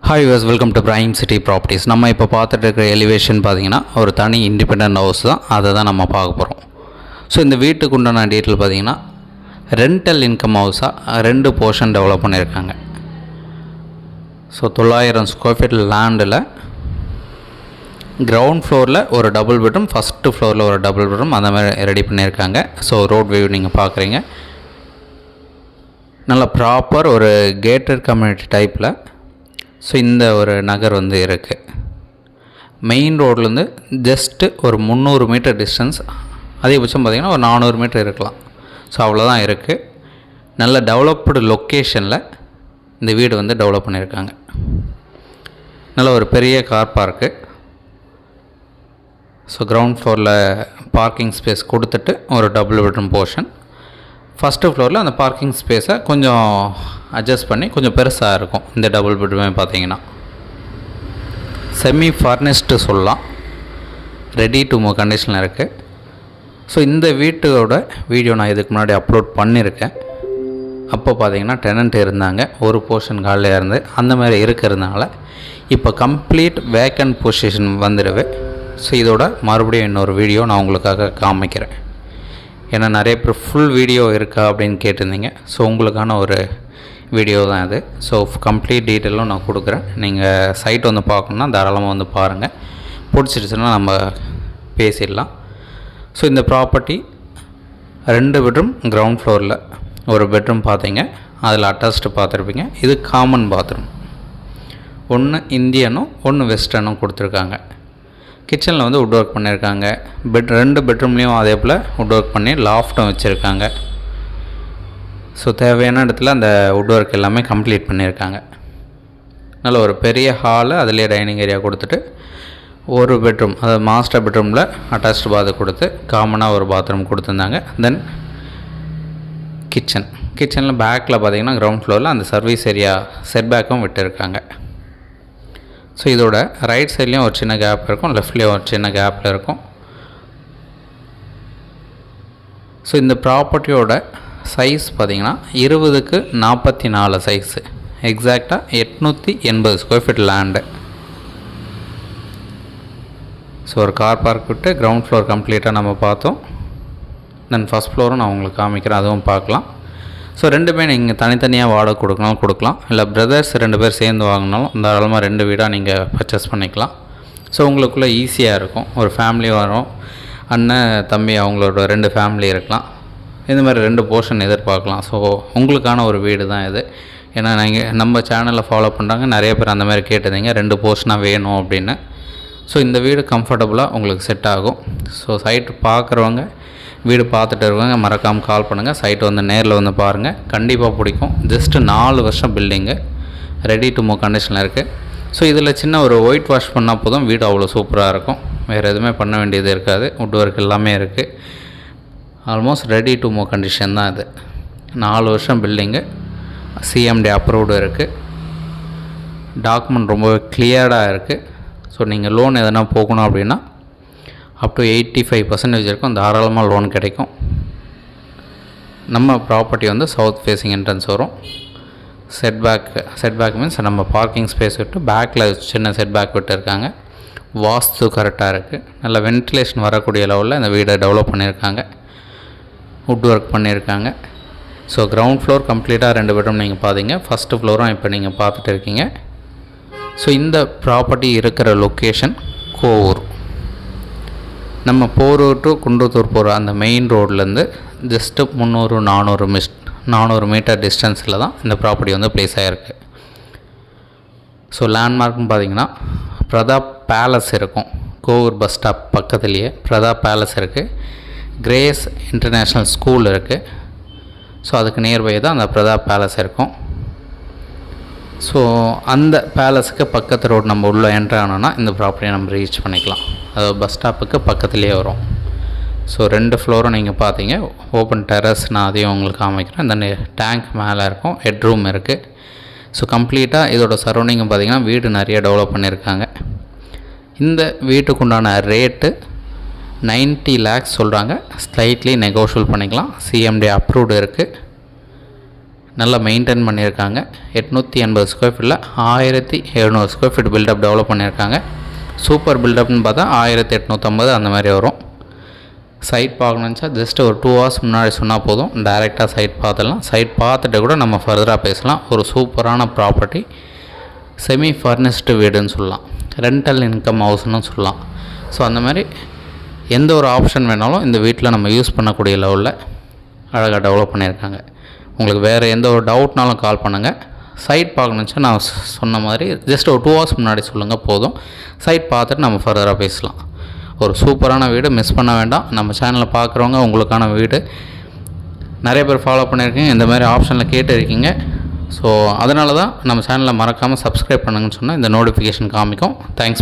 Hi was welcome to prime city properties. நம்ம இப்போ பார்த்துட்டு இருக்கிற எலிவேஷன் பார்த்திங்கன்னா ஒரு தனி இண்டிபெண்ட் ஹவுஸ் தான், அதை தான் நம்ம பார்க்க போகிறோம். ஸோ இந்த வீட்டுக்கு உண்டான டீட்டெயில் பார்த்திங்கன்னா ரெண்டல் இன்கம் ஹவுஸாக 2 போர்ஷன் டெவலப் பண்ணியிருக்காங்க. ஸோ 900 ஸ்கொயர் ஃபீட் லேண்டில் கிரவுண்ட் ஃப்ளோரில் ஒரு டபுள் பெட்ரூம், ஃபஸ்ட்டு ஃப்ளோரில் ஒரு டபுள் பெட்ரூம் அந்த மாதிரி ரெடி பண்ணியிருக்காங்க. ஸோ ரோட் வியூ நீங்கள் பார்க்குறீங்க. நல்ல ப்ராப்பர் ஒரு கேட்டட் கம்யூனிட்டி டைப்பில் ஸோ இந்த ஒரு நகர் வந்து இருக்குது. மெயின் ரோட்லேருந்து ஜஸ்ட்டு ஒரு 300 மீட்டர் டிஸ்டன்ஸ், அதிகபட்சம் பார்த்திங்கன்னா ஒரு 400 மீட்டர் இருக்கலாம். ஸோ அவ்வளோதான் இருக்குது. நல்ல டெவலப்டு லொக்கேஷனில் இந்த வீடு வந்து டெவலப் பண்ணியிருக்காங்க. நல்ல ஒரு பெரிய கார் பார்க்கு. ஸோ கிரவுண்ட் ஃப்ளோரில் பார்க்கிங் ஸ்பேஸ் கொடுத்துட்டு ஒரு டபுள் பெட்ரூம் போர்ஷன், ஃபஸ்ட்டு ஃப்ளோரில் அந்த பார்க்கிங் ஸ்பேஸை கொஞ்சம் அட்ஜஸ்ட் பண்ணி கொஞ்சம் பெருசாக இருக்கும். இந்த டபுள் பெட்ரூமே பார்த்தீங்கன்னா செமி ஃபர்னிஷ்டு சொல்லலாம், ரெடி டு மூவ் கண்டிஷனில் இருக்குது. ஸோ இந்த வீட்டோட வீடியோ நான் இதுக்கு முன்னாடி அப்லோட் பண்ணியிருக்கேன். அப்போ பார்த்தீங்கன்னா டெனண்ட் இருந்தாங்க, ஒரு போர்ஷன் காலியாக இருந்து அந்த மாதிரி இருக்கிறதுனால இப்போ கம்ப்ளீட் வேக்கன்ட் பொசிஷன் வந்துடுது. ஸோ இதோட மறுபடியும் இன்னொரு வீடியோ நான் உங்களுக்காக காமிக்கிறேன். ஏன்னா நிறைய பேர் ஃபுல் வீடியோ இருக்கா அப்படின்னு கேட்டிருந்தீங்க. ஸோ உங்களுக்கான ஒரு வீடியோ தான் இது. ஸோ கம்ப்ளீட் டீட்டெயிலும் நான் கொடுக்குறேன். நீங்கள் சைட் வந்து பார்க்கணுன்னா தாராளமாக வந்து பாருங்கள். பிடிச்சிருச்சுன்னா நம்ம பேசிடலாம். ஸோ இந்த ப்ராப்பர்ட்டி 2 பெட்ரூம், கிரவுண்ட் ஃப்ளோரில் ஒரு பெட்ரூம் பார்த்தீங்க, அதில் அட்டாச்டு பார்த்துருப்பீங்க. இது காமன் பாத்ரூம், ஒன்று இந்தியனும் ஒன்று வெஸ்டர்னும் கொடுத்துருக்காங்க. கிச்சனில் வந்து வுட் ஒர்க் பண்ணியிருக்காங்க. 2 பெட்ரூம்லேயும் அதே போல் வுட் ஒர்க் பண்ணி லாஃப்ட்டும் வச்சுருக்காங்க. ஸோ தேவையான இடத்துல அந்த வுட் ஒர்க் எல்லாமே கம்ப்ளீட் பண்ணியிருக்காங்க. நல்ல ஒரு பெரிய ஹாலு, அதிலே டைனிங் ஏரியா கொடுத்துட்டு ஒரு பெட்ரூம், அதாவது மாஸ்டர் பெட்ரூமில் அட்டாச்டு பாத் கொடுத்து காமனாக ஒரு பாத்ரூம் கொடுத்துருந்தாங்க. தென் கிச்சனில் பேக்கில் பார்த்திங்கன்னா கிரவுண்ட் ஃப்ளோரில் அந்த சர்வீஸ் ஏரியா செட் பேக்கும் விட்டுருக்காங்க. ஸோ இதோட ரைட் சைட்லேயும் ஒரு சின்ன கேப் இருக்கும், லெஃப்ட்லேயும் ஒரு சின்ன கேப்பில் இருக்கும். ஸோ இந்த ப்ராப்பர்ட்டியோட சைஸ் பார்த்திங்கன்னா 20க்கு 44 சைஸு, எக்ஸாக்டாக 880 ஸ்கொயர் ஃபீட் லேண்டு. ஸோ ஒரு கார் பார்க் விட்டு கிரவுண்ட் ஃப்ளோர் கம்ப்ளீட்டாக நம்ம பார்த்தோம். தென் ஃபஸ்ட் ஃப்ளோரும் நான் உங்களுக்கு காமிக்கிறேன், அதுவும் பார்க்கலாம். ஸோ 2மே நீங்கள் தனித்தனியாக வாடகை கொடுக்கலாம், இல்லை பிரதர்ஸ் 2 பேர் சேர்ந்து வாங்கினாலும் தாராளமாக 2 வீடாக நீங்கள் பர்ச்சேஸ் பண்ணிக்கலாம். ஸோ உங்களுக்குள்ளே ஈஸியாக இருக்கும். ஒரு ஃபேமிலி வரும், அண்ணன் தம்பி அவங்களோட 2 ஃபேமிலி இருக்கலாம். இந்த மாதிரி 2 போர்ஷன் எதிர்பார்க்கலாம். ஸோ உங்களுக்கான ஒரு வீடு தான் இது. ஏன்னா நீங்கள் நம்ம சேனலில் ஃபாலோ பண்ணுறாங்க நிறைய பேர் அந்த மாதிரி கேட்டதீங்க 2 போர்ஷனாக வேணும் அப்படின்னு. ஸோ இந்த வீடு கம்ஃபர்டபுளாக உங்களுக்கு செட் ஆகும். ஸோ சைட்டு பார்க்குறவங்க, வீடு பார்த்துட்டு இருக்கவங்க மறக்காமல் கால் பண்ணுங்கள். சைட்டு வந்து நேரில் வந்து பாருங்கள், கண்டிப்பாக பிடிக்கும். ஜஸ்ட்டு 4 வருஷம் பில்டிங்கு, ரெடி டு மூவ் கண்டிஷனில் இருக்குது. ஸோ இதில் சின்ன ஒரு ஒயிட் வாஷ் பண்ணால் போதும், வீடு அவ்வளோ சூப்பராக இருக்கும். வேறு எதுவுமே பண்ண வேண்டியது இருக்காது. வுட் ஒர்க் எல்லாமே இருக்குது. Almost ready to move condition தான் இது. 4 வருஷம் பில்டிங்கு, சிஎம்டி அப்ரூவ்டு இருக்குது. டாக்குமெண்ட் ரொம்ப கிளியர்டாக இருக்குது. ஸோ நீங்கள் லோன் எதனா போகணும் அப்படின்னா அப் டு 85% இருக்கும், தாராளமாக லோன் கிடைக்கும். நம்ம ப்ராப்பர்ட்டி வந்து சவுத் ஃபேஸிங் என்ட்ரன்ஸ் வரும். செட்பேக் மீன்ஸ் நம்ம பார்க்கிங் ஸ்பேஸ் விட்டு பேக்கில் சின்ன செட்பேக் விட்டு இருக்காங்க. வாஸ்து கரெக்டாக இருக்குது. நல்ல வென்டிலேஷன் வரக்கூடிய லெவலில் இந்த வீடை டெவலப் பண்ணியிருக்காங்க, வுட் ஒர்க் பண்ணியிருக்காங்க. ஸோ கிரவுண்ட் ஃப்ளோர் கம்ப்ளீட்டாக 2 பெட்ரூம் நீங்கள் பார்த்தீங்க, ஃபஸ்ட்டு ஃப்ளோரும் இப்போ நீங்கள் பார்த்துட்டு இருக்கீங்க. ஸோ இந்த ப்ராப்பர்ட்டி இருக்கிற லொக்கேஷன் கோவூர். நம்ம போரூர் டு குன்றத்தூர் போகிற அந்த மெயின் ரோட்லேருந்து ஜஸ்ட்டு 300-400 மீட்டர் டிஸ்டன்ஸில் தான் இந்த ப்ராப்பர்ட்டி வந்து ப்ளேஸ் ஆகிருக்கு. ஸோ லேண்ட்மார்க்னு பார்த்திங்கன்னா பிரதாப் பேலஸ் இருக்கும். கோவூர் பஸ் ஸ்டாப் பக்கத்துலேயே பிரதாப் பேலஸ் இருக்குது. கிரேஸ் இன்டர்நேஷ்னல் ஸ்கூல் இருக்குது. ஸோ அதுக்கு நியர்பை தான் அந்த பிரதாப் பேலஸ் இருக்கும். ஸோ அந்த பேலஸுக்கு பக்கத்து ரோடு நம்ம உள்ளே என்ட்ரு ஆனோன்னா இந்த ப்ராப்பர்ட்டியை நம்ம ரீச் பண்ணிக்கலாம். அது பஸ் ஸ்டாப்புக்கு பக்கத்துலேயே வரும். ஸோ 2 ஃப்ளோரும் நீங்கள் பார்த்தீங்க, ஓப்பன் டெரஸ், நான் அதையும் உங்களுக்கு காமிக்கிறேன். இந்த டேங்க் மேலே இருக்கும், ஹெட்ரூம் இருக்குது. ஸோ கம்ப்ளீட்டாக இதோட சரௌண்டிங் பார்த்திங்கன்னா வீடு நிறைய டெவலப் பண்ணியிருக்காங்க. இந்த வீட்டுக்குண்டான ரேட்டு 90 lakhs சொல்கிறாங்க. ஸ்லைட்லி நெகோஷியபிள் பண்ணிக்கலாம். சிஎம்டி அப்ரூவ்டு இருக்குது. நல்லா மெயின்டைன் பண்ணியிருக்காங்க. 880 ஸ்கொயர் ஃபீட்டில் 1700 ஸ்கொயர் ஃபீட் பில்டப் டெவலப் பண்ணியிருக்காங்க. சூப்பர் பில்டப்னு பார்த்தா 1850 அந்த மாதிரி வரும். சைட் பார்க்கணுச்சா ஜஸ்ட் ஒரு 2 hours முன்னாடி சொன்னால் போதும், டைரெக்டாக சைட் பார்த்துடலாம். சைட் பார்த்துட்டு கூட நம்ம ஃபர்தராக பேசலாம். ஒரு சூப்பரான ப்ராப்பர்ட்டி, செமி ஃபர்னிஷ்டு வீடுன்னு சொல்லலாம், ரெண்டல் இன்கம் ஹவுஸ்னு சொல்லலாம். ஸோ அந்த மாதிரி எந்த ஒரு ஆப்ஷன் வேணாலும் இந்த வீட்டில் நம்ம யூஸ் பண்ணக்கூடிய லெவலில் அழகாக டெவலப் பண்ணியிருக்காங்க. உங்களுக்கு வேறு எந்த ஒரு டவுட்னாலும் கால் பண்ணுங்கள். சைட் பார்க்கணுச்சா நான் சொன்ன மாதிரி ஜஸ்ட் ஒரு 2 hours முன்னாடி சொல்லுங்கள் போதும். சைட் பார்த்துட்டு நம்ம ஃபர்தராக பேசலாம். ஒரு சூப்பரான வீடு, மிஸ் பண்ண வேண்டாம். நம்ம சேனலில் பார்க்குறவங்க உங்களுக்கான வீடு நிறைய பேர் ஃபாலோ பண்ணியிருக்கீங்க, இந்த மாதிரி ஆப்ஷனில் கேட்டுருக்கீங்க. ஸோ அதனால தான் நம்ம சேனலில் மறக்காமல் சப்ஸ்கிரைப் பண்ணுங்கன்னு சொன்னால் இந்த நோட்டிஃபிகேஷன் காமிக்கும். தேங்க்ஸ்.